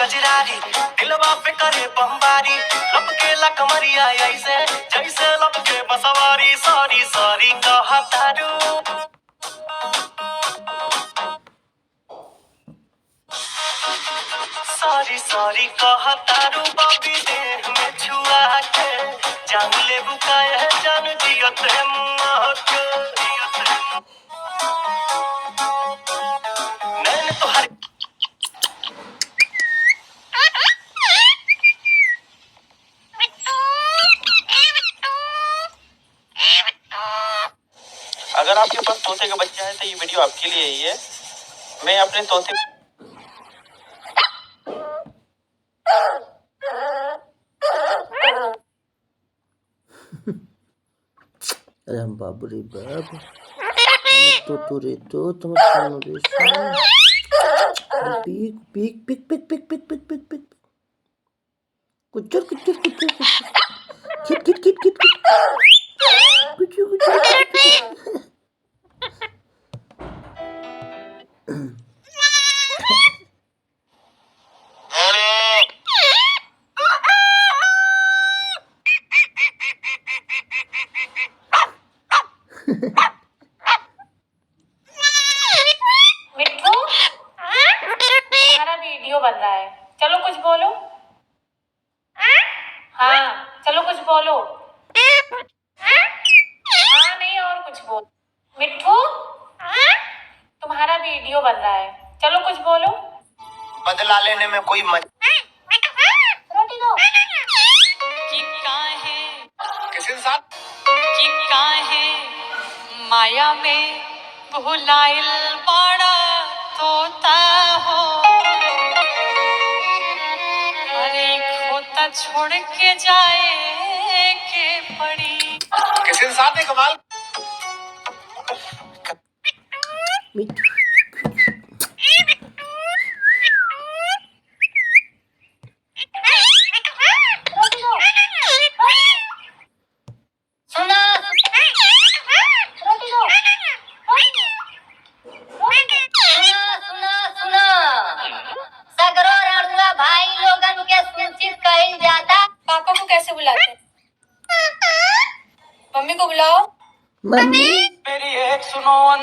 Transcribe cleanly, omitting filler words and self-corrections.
कजरारी दिलवा पे करे बमबारी लपके ला कमरिया ऐसे जैसे लपके बसवारी सॉरी सॉरी कहा तारू सॉरी सॉरी कहा तारू बाबी देह में छुआ के जान ले बुकाया है जान जियत है मुआ के मैंने तो हर अगर आपके पास तोते का बच्चा है तो ये वीडियो आपके लिए ही है। मैं अपने तोते अरे बाबू रे बाबू तो रे तो तुम सुनो रे पीक पीक पिक पिक पिक पिक पिक पिक पिक कुचर कुचर कुचर किट किट किट किट कुचर कुचर मिट्ठू तुम्हारा वीडियो बन रहा है, चलो कुछ बोलो। हाँ चलो कुछ बोलो। हाँ नहीं और कुछ बोलो। मिट्ठू तुम्हारा वीडियो बन रहा है, चलो कुछ बोलो। बदला लेने में कोई रोटी दो। किसी साथ कि काहे माया में भुलाइल बड़ा तोता हो अरे खोता छोड़ के जाए के पड़ी किसी साथ है कमाल मिठू रोटी दो। सुना रोटी दो। सुना सगरो रणुआ भाई लोगन के सूचित कइल जाता। पापा को कैसे बुलाते हैं? मम्मी को बुलाओ। मम्मी मेरी एक सुनो